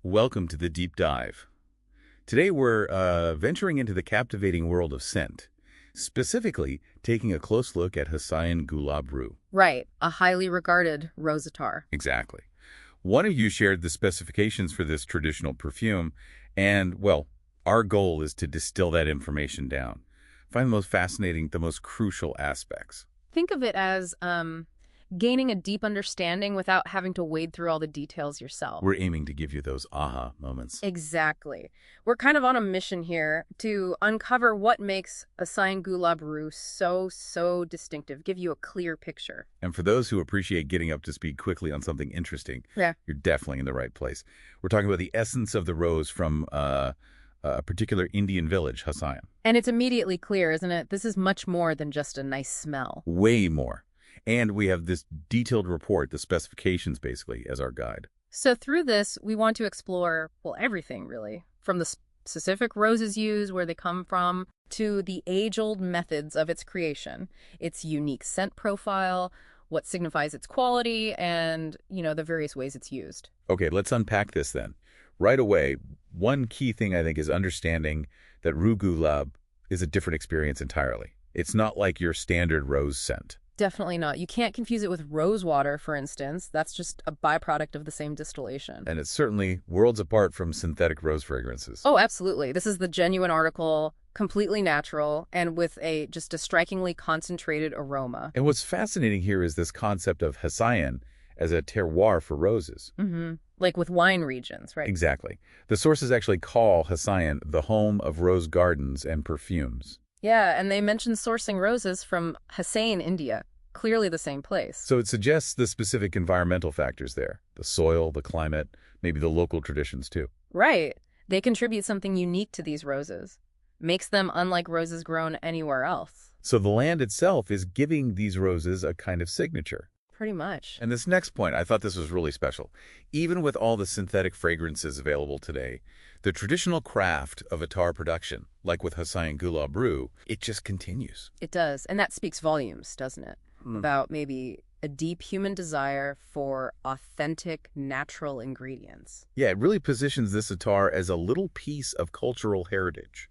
Welcome to the deep dive. Today we're venturing into the captivating world of scent, specifically taking a close look at Hasayan Gulab Rooh. Right, a highly regarded rose attar. Exactly. One of you shared the specifications for this traditional perfume, and, well, our goal is to distill that information down. Find the most fascinating, the most crucial aspects. Think of it as gaining a deep understanding without having to wade through all the details yourself. We're aiming to give you those aha moments. Exactly. We're kind of on a mission here to uncover what makes Hasayan Gulab Rooh so distinctive, give you a clear picture. And for those who appreciate getting up to speed quickly on something interesting, you're definitely in the right place. We're talking about the essence of the rose from a particular Indian village, Hasayan. And it's immediately clear, isn't it? This is much more than just a nice smell. Way more. And we have this detailed report, the specifications basically, as our guide. So through this, we want to explore, well, everything really, from the specific roses used, where they come from, to the age-old methods of its creation, its unique scent profile, what signifies its quality, and, the various ways it's used. Okay, let's unpack this then. Right away, one key thing I think is understanding that Rooh Gulab is a different experience entirely. It's not like your standard rose scent. Definitely not. You can't confuse it with rose water, for instance. That's just a byproduct of the same distillation. And it's certainly worlds apart from synthetic rose fragrances. Oh, absolutely. This is the genuine article, completely natural, and with just a strikingly concentrated aroma. And what's fascinating here is this concept of Hasayan as a terroir for roses. Mm-hmm. Like with wine regions, right? Exactly. The sources actually call Hasayan the home of rose gardens and perfumes. Yeah, and they mention sourcing roses from Hasayan, India, clearly the same place. So it suggests the specific environmental factors there, the soil, the climate, maybe the local traditions too. Right. They contribute something unique to these roses, makes them unlike roses grown anywhere else. So the land itself is giving these roses a kind of signature. Pretty much. And this next point, I thought this was really special. Even with all the synthetic fragrances available today, the traditional craft of attar production, like with Hasayan Gulab Rooh, it just continues. It does. And that speaks volumes, doesn't it? About maybe a deep human desire for authentic, natural ingredients. Yeah, it really positions this attar as a little piece of cultural heritage,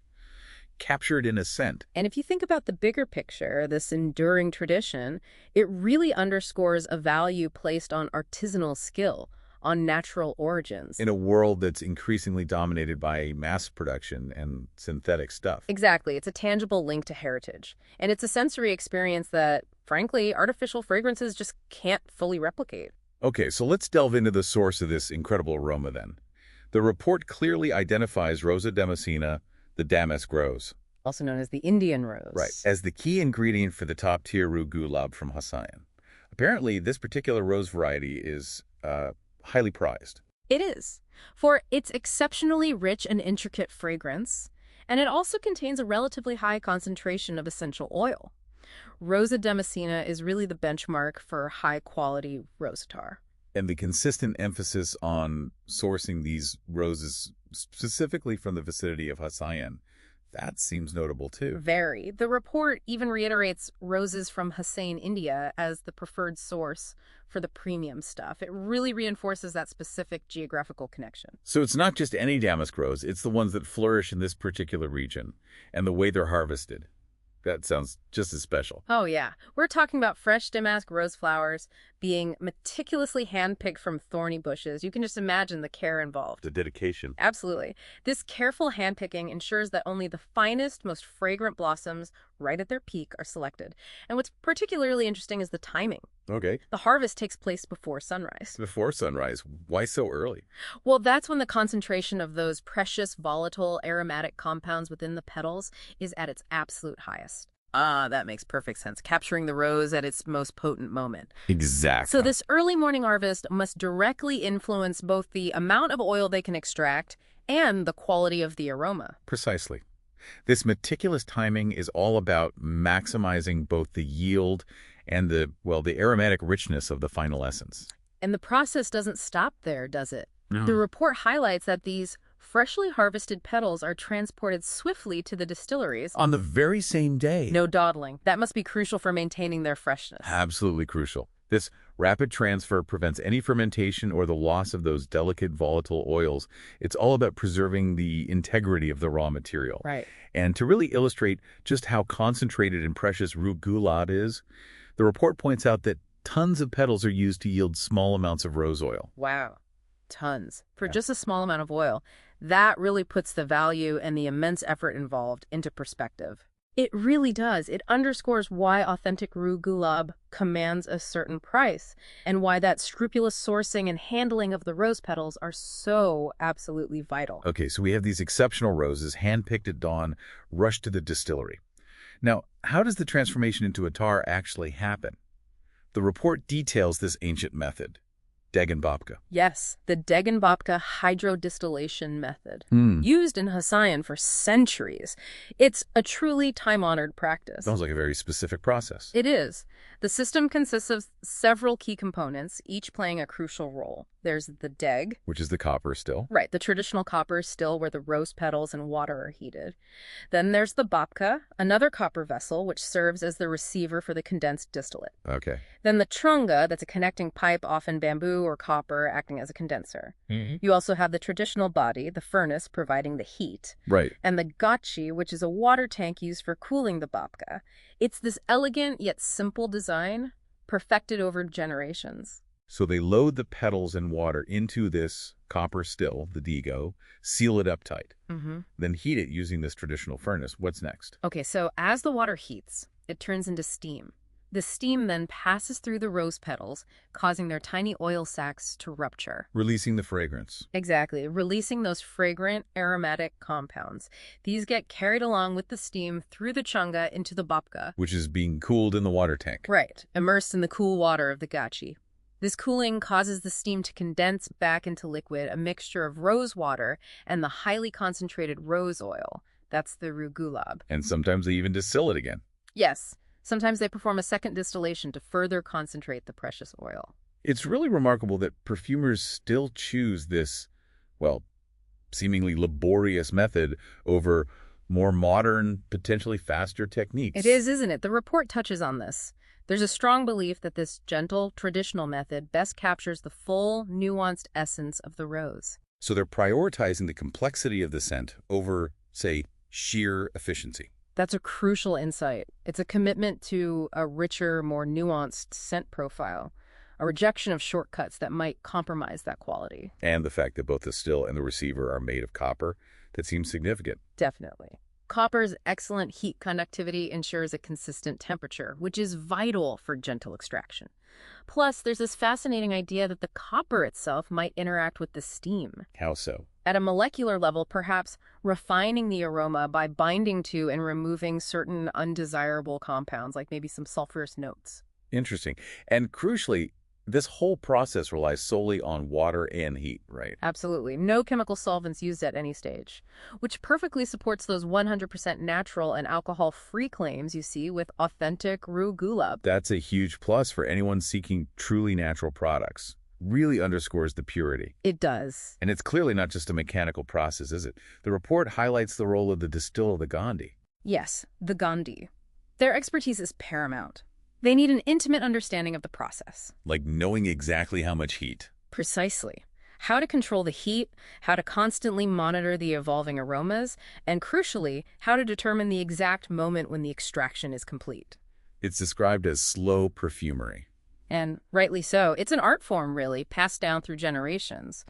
captured in a scent. And if you think about the bigger picture, this enduring tradition, it really underscores a value placed on artisanal skill, on natural origins. In a world that's increasingly dominated by mass production and synthetic stuff. Exactly. It's a tangible link to heritage. And it's a sensory experience that, frankly, artificial fragrances just can't fully replicate. Okay, so let's delve into the source of this incredible aroma then. The report clearly identifies Rosa damascena, the damask rose. Also known as the Indian rose. Right, as the key ingredient for the top-tier Rooh Gulab from Hasayan. Apparently, this particular rose variety is highly prized. It is, for its exceptionally rich and intricate fragrance, and it also contains a relatively high concentration of essential oil. Rosa damascena is really the benchmark for high-quality rose attar. And the consistent emphasis on sourcing these roses specifically from the vicinity of Hasayan, that seems notable too. Very. The report even reiterates roses from Hasayan, India as the preferred source for the premium stuff. It really reinforces that specific geographical connection. So it's not just any damask rose, it's the ones that flourish in this particular region and the way they're harvested. That sounds just as special. Oh, yeah. We're talking about fresh damask rose flowers being meticulously handpicked from thorny bushes. You can just imagine the care involved. The dedication. Absolutely. This careful handpicking ensures that only the finest, most fragrant blossoms right at their peak are selected. And what's particularly interesting is the timing. Okay. The harvest takes place before sunrise. Before sunrise. Why so early? Well, that's when the concentration of those precious, volatile, aromatic compounds within the petals is at its absolute highest. Ah, that makes perfect sense. Capturing the rose at its most potent moment. Exactly. So this early morning harvest must directly influence both the amount of oil they can extract and the quality of the aroma. Precisely. This meticulous timing is all about maximizing both the yield and the aromatic richness of the final essence. And the process doesn't stop there, does it? No. The report highlights that these freshly harvested petals are transported swiftly to the distilleries. On the very same day. No dawdling. That must be crucial for maintaining their freshness. Absolutely crucial. This Rapid transfer prevents any fermentation or the loss of those delicate volatile oils. It's all about preserving the integrity of the raw material. Right. And to really illustrate just how concentrated and precious Rooh Gulab is, the report points out that tons of petals are used to yield small amounts of rose oil. Wow. Tons. For Yeah. just a small amount of oil. That really puts the value and the immense effort involved into perspective. It really does. It underscores why authentic Rooh Gulab commands a certain price and why that scrupulous sourcing and handling of the rose petals are so absolutely vital. Okay, so we have these exceptional roses, handpicked at dawn, rushed to the distillery. Now, how does the transformation into attar actually happen? The report details this ancient method, Degenbapka. Yes, the Degenbapka hydrodistillation method, Hmm. used in Hasayan for centuries. It's a truly time-honored practice. Sounds like a very specific process. It is. The system consists of several key components, each playing a crucial role. There's the deg. Which is the copper still. Right, the traditional copper still where the rose petals and water are heated. Then there's the babka, another copper vessel which serves as the receiver for the condensed distillate. Okay. Then the trunga, that's a connecting pipe, often bamboo or copper, acting as a condenser. You also have the traditional body, the furnace, providing the heat. Right. And the gachi, which is a water tank used for cooling the babka. It's this elegant yet simple design, perfected over generations. So they load the petals and water into this copper still, the Digo, seal it up tight, then heat it using this traditional furnace. What's next? Okay, so as the water heats, it turns into steam. The steam then passes through the rose petals, causing their tiny oil sacs to rupture. Releasing the fragrance. Exactly, releasing those fragrant, aromatic compounds. These get carried along with the steam through the chunga into the babka. Which is being cooled in the water tank. Right, immersed in the cool water of the gachi. This cooling causes the steam to condense back into liquid, a mixture of rose water and the highly concentrated rose oil. That's the Rooh Gulab. And sometimes they even distill it again. Yes, sometimes they perform a second distillation to further concentrate the precious oil. It's really remarkable that perfumers still choose this, well, seemingly laborious method over more modern, potentially faster techniques. It is, isn't it? The report touches on this. There's a strong belief that this gentle, traditional method best captures the full, nuanced essence of the rose. So they're prioritizing the complexity of the scent over, say, sheer efficiency. That's a crucial insight. It's a commitment to a richer, more nuanced scent profile, a rejection of shortcuts that might compromise that quality. And the fact that both the still and the receiver are made of copper, that seems significant. Definitely. Copper's excellent heat conductivity ensures a consistent temperature, which is vital for gentle extraction. Plus, there's this fascinating idea that the copper itself might interact with the steam. How so? At a molecular level, perhaps refining the aroma by binding to and removing certain undesirable compounds, like maybe some sulfurous notes. Interesting. And crucially, this whole process relies solely on water and heat, right? Absolutely. No chemical solvents used at any stage, which perfectly supports those 100% natural and alcohol-free claims you see with authentic Rooh Gulab. That's a huge plus for anyone seeking truly natural products. Really underscores the purity. It does. And it's clearly not just a mechanical process, is it? The report highlights the role of the distiller, the Gandhi. Yes, the Gandhi. Their expertise is paramount. They need an intimate understanding of the process. Like knowing exactly how much heat. Precisely. How to control the heat, how to constantly monitor the evolving aromas, and crucially, how to determine the exact moment when the extraction is complete. It's described as slow perfumery. And rightly so. It's an art form, really, passed down through generations.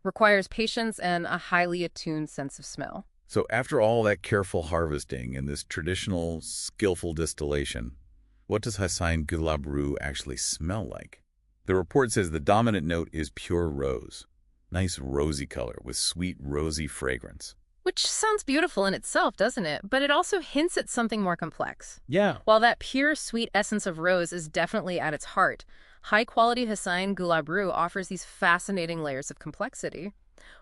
Requires patience and a highly attuned sense of smell. So after all that careful harvesting and this traditional, skillful distillation, what does Hasayan Gulab Rooh actually smell like? The report says the dominant note is pure rose. Nice rosy color with sweet rosy fragrance. Which sounds beautiful in itself, doesn't it? But it also hints at something more complex. Yeah. While that pure, sweet essence of rose is definitely at its heart, high-quality Hasayan Gulab Rooh offers these fascinating layers of complexity.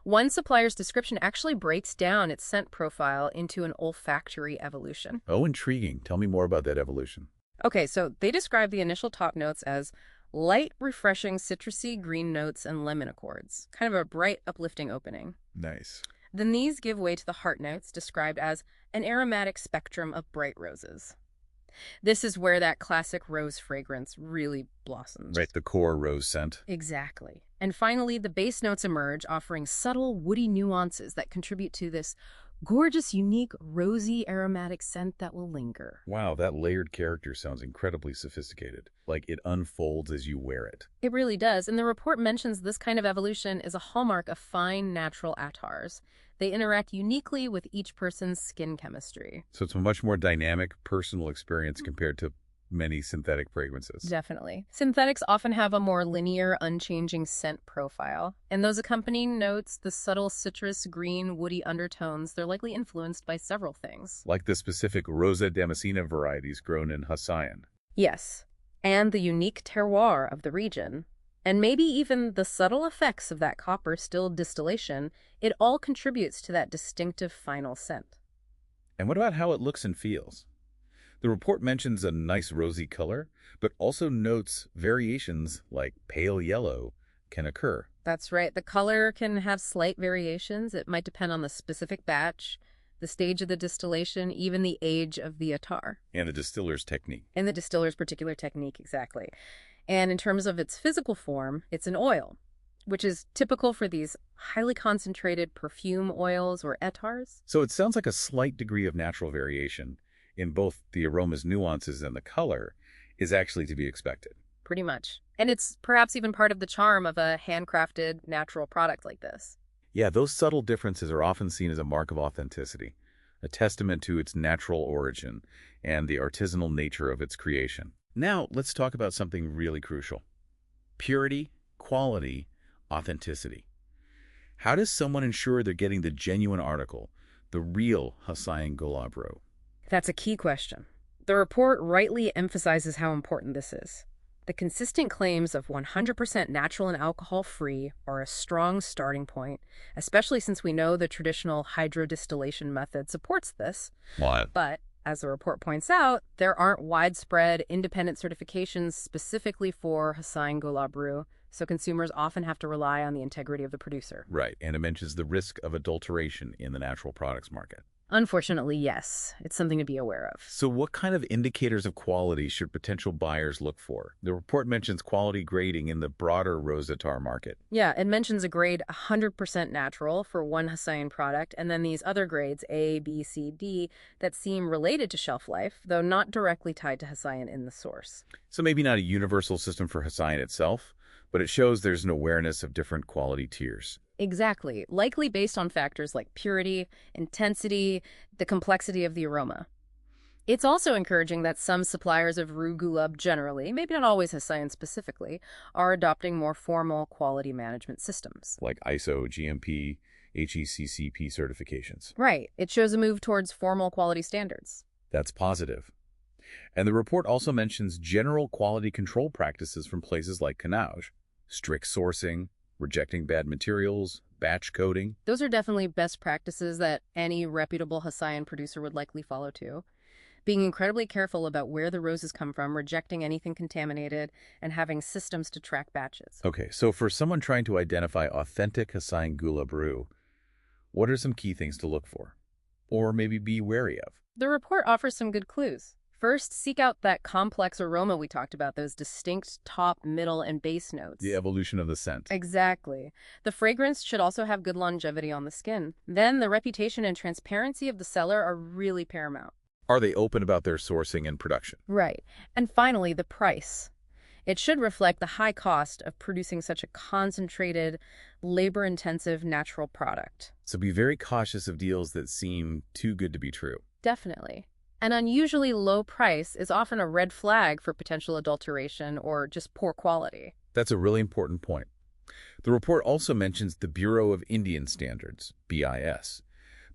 One supplier's description actually breaks down its scent profile into an olfactory evolution. Oh, intriguing. Tell me more about that evolution. Okay, so they describe the initial top notes as light, refreshing, citrusy green notes and lemon accords. Kind of a bright, uplifting opening. Nice. Then these give way to the heart notes, described as an aromatic spectrum of bright roses. This is where that classic rose fragrance really blossoms. Right, the core rose scent. Exactly. And finally, the base notes emerge, offering subtle, woody nuances that contribute to this gorgeous, unique, rosy, aromatic scent that will linger. Wow, that layered character sounds incredibly sophisticated. Like it unfolds as you wear it. It really does, and the report mentions this kind of evolution is a hallmark of fine, natural attars. They interact uniquely with each person's skin chemistry. So it's a much more dynamic, personal experience compared to many synthetic fragrances. Definitely. Synthetics often have a more linear, unchanging scent profile. And those accompanying notes, the subtle citrus, green, woody undertones, they're likely influenced by several things. Like the specific Rosa Damascena varieties grown in Hasayan. Yes. And the unique terroir of the region. And maybe even the subtle effects of that copper still distillation, it all contributes to that distinctive final scent. And what about how it looks and feels? The report mentions a nice rosy color, but also notes variations like pale yellow can occur. That's right. The color can have slight variations. It might depend on the specific batch, the stage of the distillation, even the age of the attar. And the distiller's technique. And the distiller's particular technique, exactly. And in terms of its physical form, it's an oil, which is typical for these highly concentrated perfume oils or attars. So it sounds like a slight degree of natural variation in both the aroma's nuances and the color is actually to be expected. Pretty much. And it's perhaps even part of the charm of a handcrafted natural product like this. Yeah, those subtle differences are often seen as a mark of authenticity, a testament to its natural origin and the artisanal nature of its creation. Now, let's talk about something really crucial. Purity, quality, authenticity. How does someone ensure they're getting the genuine article, the real Hasayan Gulab Rooh? That's a key question. The report rightly emphasizes how important this is. The consistent claims of 100% natural and alcohol-free are a strong starting point, especially since we know the traditional hydrodistillation method supports this. What? But, as the report points out, there aren't widespread independent certifications specifically for Hasayan Gulab Rooh, so consumers often have to rely on the integrity of the producer. Right, and it mentions the risk of adulteration in the natural products market. Unfortunately, yes. It's something to be aware of. So what kind of indicators of quality should potential buyers look for? The report mentions quality grading in the broader rose attar market. Yeah, it mentions a grade 100% natural for one Hasayan product, and then these other grades, A, B, C, D, that seem related to shelf life, though not directly tied to Hasayan in the source. So maybe not a universal system for Hasayan itself, but it shows there's an awareness of different quality tiers. Exactly, likely based on factors like purity, intensity, the complexity of the aroma. It's also encouraging that some suppliers of Rooh Gulab generally, maybe not always Hasayan specifically, are adopting more formal quality management systems. Like ISO, GMP, HECCP certifications. Right, it shows a move towards formal quality standards. That's positive. And the report also mentions general quality control practices from places like Canauj, strict sourcing, rejecting bad materials, batch coding. Those are definitely best practices that any reputable Hasayan producer would likely follow too. Being incredibly careful about where the roses come from, rejecting anything contaminated, and having systems to track batches. Okay, so for someone trying to identify authentic Hasayan Gulab Rooh, what are some key things to look for? Or maybe be wary of? The report offers some good clues. First, seek out that complex aroma we talked about, those distinct top, middle, and base notes. The evolution of the scent. Exactly. The fragrance should also have good longevity on the skin. Then the reputation and transparency of the seller are really paramount. Are they open about their sourcing and production? Right. And finally, the price. It should reflect the high cost of producing such a concentrated, labor-intensive natural product. So be very cautious of deals that seem too good to be true. Definitely. An unusually low price is often a red flag for potential adulteration or just poor quality. That's a really important point. The report also mentions the Bureau of Indian Standards, BIS,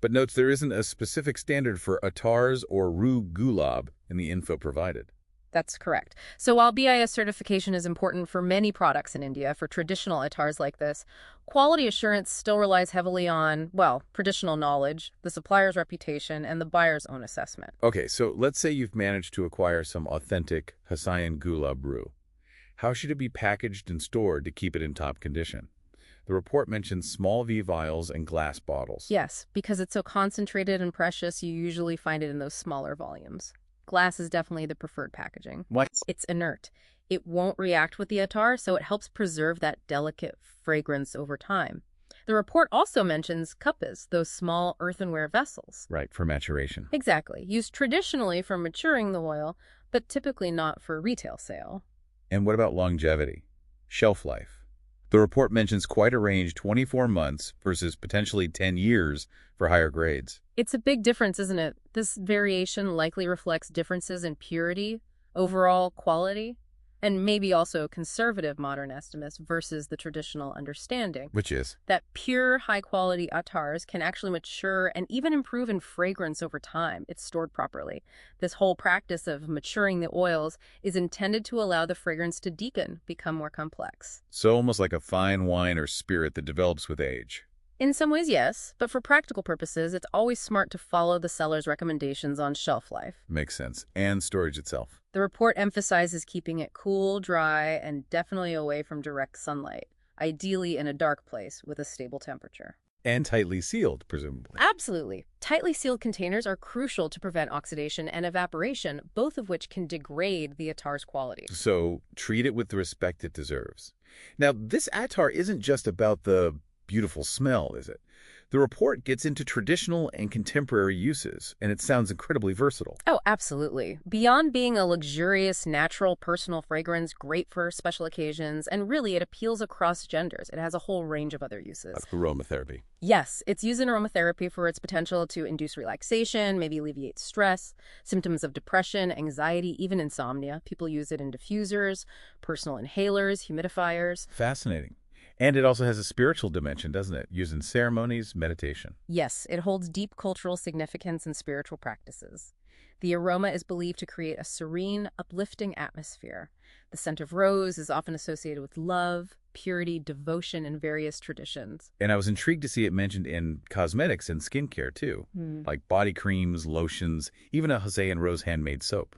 but notes there isn't a specific standard for attars or Rooh Gulab in the info provided. That's correct. So while BIS certification is important for many products in India for traditional attars like this, quality assurance still relies heavily on, well, traditional knowledge, the supplier's reputation, and the buyer's own assessment. Okay, so let's say you've managed to acquire some authentic Hasayan Gulab Rooh. How should it be packaged and stored to keep it in top condition? The report mentions small V vials and glass bottles. Yes, because it's so concentrated and precious, you usually find it in those smaller volumes. Glass is definitely the preferred packaging. What? It's inert. It won't react with the attar, so it helps preserve that delicate fragrance over time. The report also mentions cuppas, those small earthenware vessels. Right, for maturation. Exactly. Used traditionally for maturing the oil, but typically not for retail sale. And what about longevity? Shelf life. The report mentions quite a range, 24 months versus potentially 10 years for higher grades. It's a big difference, isn't it? This variation likely reflects differences in purity, overall quality, and maybe also conservative modern estimates versus the traditional understanding. Which is? That pure, high-quality attars can actually mature and even improve in fragrance over time. It's stored properly. This whole practice of maturing the oils is intended to allow the fragrance to deepen, become more complex. So almost like a fine wine or spirit that develops with age. In some ways, yes, but for practical purposes, it's always smart to follow the seller's recommendations on shelf life. Makes sense. And storage itself. The report emphasizes keeping it cool, dry, and definitely away from direct sunlight, ideally in a dark place with a stable temperature. And tightly sealed, presumably. Absolutely. Tightly sealed containers are crucial to prevent oxidation and evaporation, both of which can degrade the attar's quality. So treat it with the respect it deserves. Now, this attar isn't just about the beautiful smell, is it? The report gets into traditional and contemporary uses, and it sounds incredibly versatile. Oh, absolutely. Beyond being a luxurious, natural, personal fragrance, great for special occasions, and really it appeals across genders. It has a whole range of other uses. Like aromatherapy. Yes, it's used in aromatherapy for its potential to induce relaxation, maybe alleviate stress, symptoms of depression, anxiety, even insomnia. People use it in diffusers, personal inhalers, humidifiers. Fascinating. And it also has a spiritual dimension, doesn't it? Used in ceremonies, meditation. Yes, it holds deep cultural significance in spiritual practices. The aroma is believed to create a serene, uplifting atmosphere. The scent of rose is often associated with love, purity, devotion in various traditions. And I was intrigued to see it mentioned in cosmetics and skincare, too, like body creams, lotions, even a Hasayan rose handmade soap.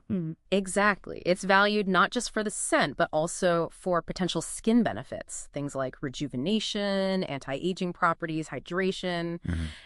Exactly. It's valued not just for the scent, but also for potential skin benefits, things like rejuvenation, anti-aging properties, hydration.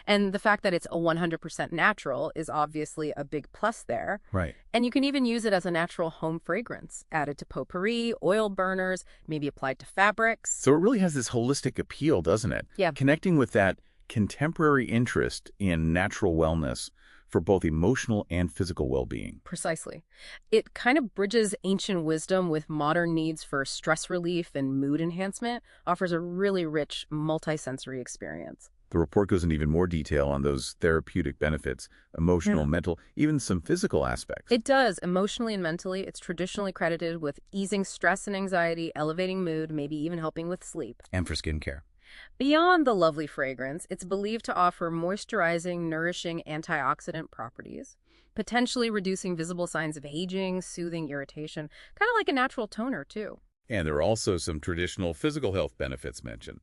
And the fact that it's a 100% natural is obviously a big plus there. Right. And you can even use it as a natural home fragrance, added to potpourri, oil burners, maybe applied to fabrics. So it really has this holistic appeal, doesn't it? Yeah. Connecting with that contemporary interest in natural wellness for both emotional and physical well-being. Precisely. It kind of bridges ancient wisdom with modern needs for stress relief and mood enhancement, offers a really rich, multi-sensory experience. The report goes into even more detail on those therapeutic benefits, emotional, mental, even some physical aspects. It does. Emotionally and mentally, it's traditionally credited with easing stress and anxiety, elevating mood, maybe even helping with sleep. And for skincare. Beyond the lovely fragrance, it's believed to offer moisturizing, nourishing antioxidant properties, potentially reducing visible signs of aging, soothing irritation, kind of like a natural toner, too. And there are also some traditional physical health benefits mentioned.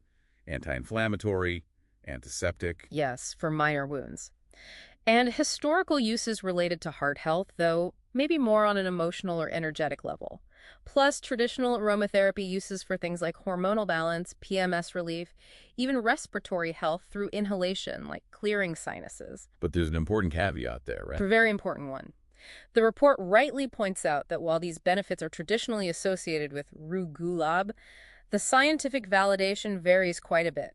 Anti-inflammatory, antiseptic. Yes, for minor wounds. And historical uses related to heart health, though maybe more on an emotional or energetic level. Plus traditional aromatherapy uses for things like hormonal balance, PMS relief, even respiratory health through inhalation, like clearing sinuses. But there's an important caveat there, right? A very important one. The report rightly points out that while these benefits are traditionally associated with Rooh Gulab, the scientific validation varies quite a bit.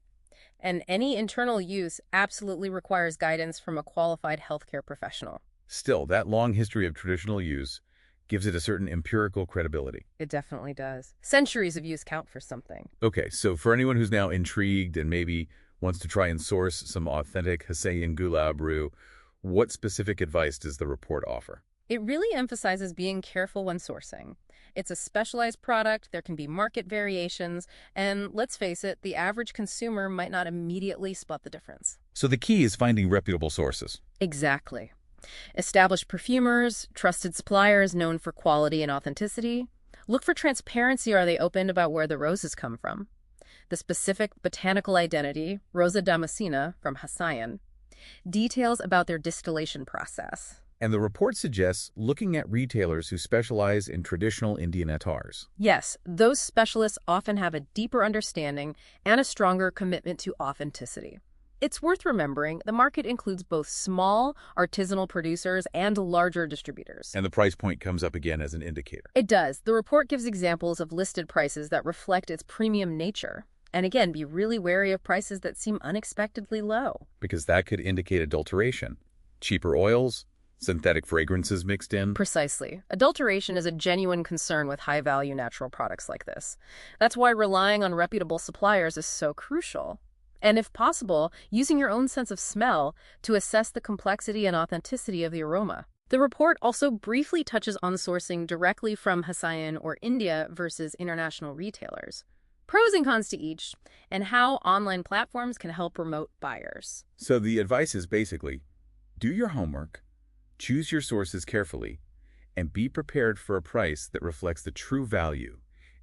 And any internal use absolutely requires guidance from a qualified healthcare professional. Still, that long history of traditional use gives it a certain empirical credibility. It definitely does. Centuries of use count for something. Okay, so for anyone who's now intrigued and maybe wants to try and source some authentic Hasayan Gulab Rooh, what specific advice does the report offer? It really emphasizes being careful when sourcing. It's a specialized product, there can be market variations, and let's face it, the average consumer might not immediately spot the difference. So the key is finding reputable sources. Exactly. Established perfumers, trusted suppliers known for quality and authenticity. Look for transparency. Are they open about where the roses come from? The specific botanical identity, Rosa damascena from Hasayan. Details about their distillation process. And the report suggests looking at retailers who specialize in traditional Indian attars. Yes, those specialists often have a deeper understanding and a stronger commitment to authenticity. It's worth remembering the market includes both small, artisanal producers and larger distributors. And the price point comes up again as an indicator. It does. The report gives examples of listed prices that reflect its premium nature. And again, be really wary of prices that seem unexpectedly low. Because that could indicate adulteration. Cheaper oils, synthetic fragrances mixed in. Precisely. Adulteration is a genuine concern with high-value natural products like this. That's why relying on reputable suppliers is so crucial. And if possible, using your own sense of smell to assess the complexity and authenticity of the aroma. The report also briefly touches on sourcing directly from Hasayan or India versus international retailers. Pros and cons to each, and how online platforms can help remote buyers. So the advice is basically, do your homework, choose your sources carefully, and be prepared for a price that reflects the true value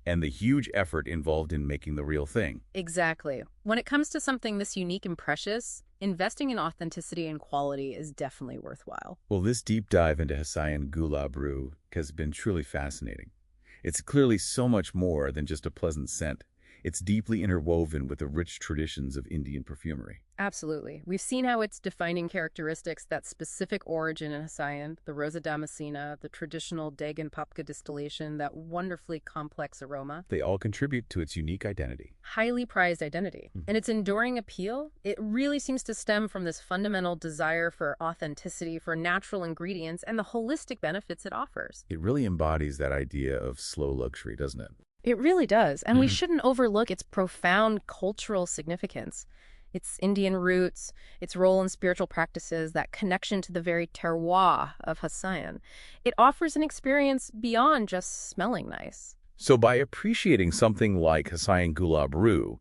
and the huge effort involved in making the real thing. Exactly. When it comes to something this unique and precious, investing in authenticity and quality is definitely worthwhile. Well, this deep dive into Hasayan Gulab Rooh has been truly fascinating. It's clearly so much more than just a pleasant scent. It's deeply interwoven with the rich traditions of Indian perfumery. Absolutely. We've seen how its defining characteristics, that specific origin in Hasayan, the Rosa Damascena, the traditional Deg and Papka distillation, that wonderfully complex aroma. They all contribute to its unique identity. Highly prized identity. And its enduring appeal, it really seems to stem from this fundamental desire for authenticity, for natural ingredients, and the holistic benefits it offers. It really embodies that idea of slow luxury, doesn't it? It really does, and we shouldn't overlook its profound cultural significance. Its Indian roots, its role in spiritual practices, that connection to the very terroir of Hasayan. It offers an experience beyond just smelling nice. So by appreciating something like Hasayan Gulab Rooh,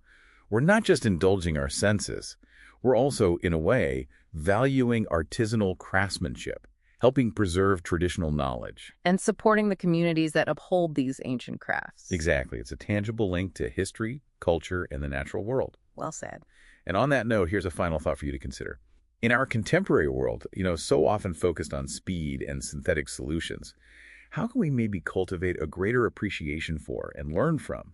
we're not just indulging our senses, we're also, in a way, valuing artisanal craftsmanship, helping preserve traditional knowledge. And supporting the communities that uphold these ancient crafts. Exactly. It's a tangible link to history, culture, and the natural world. Well said. And on that note, here's a final thought for you to consider. In our contemporary world, so often focused on speed and synthetic solutions, how can we maybe cultivate a greater appreciation for and learn from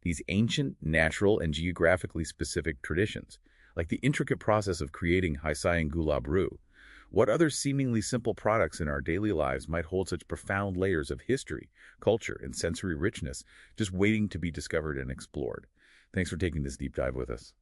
these ancient, natural, and geographically specific traditions, like the intricate process of creating Hasayan Gulab Rooh? What other seemingly simple products in our daily lives might hold such profound layers of history, culture, and sensory richness just waiting to be discovered and explored? Thanks for taking this deep dive with us.